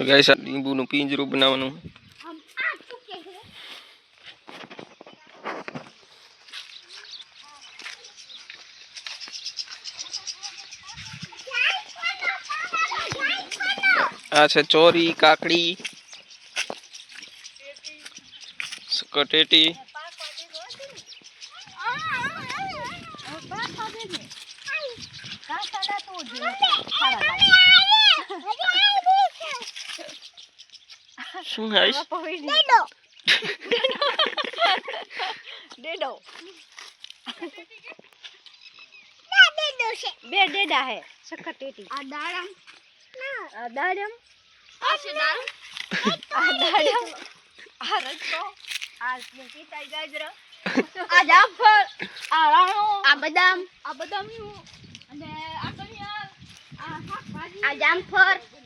તો ગાઈસ આ લીંબુનું પિંજરું બનાવવાનું આ છે ચોરી કાકડી કટેટી શું ગાઈસ डेडो बे डेडा है शक्कर टेटी आ दाड़म आ दाड़म आ से दाड़म आ दाड़म आ रचो आ मुकीता गाजर आ जाफर आ राणो आ बदाम નું અને આ કણિયાર આ શાકભાજી આ જામફળ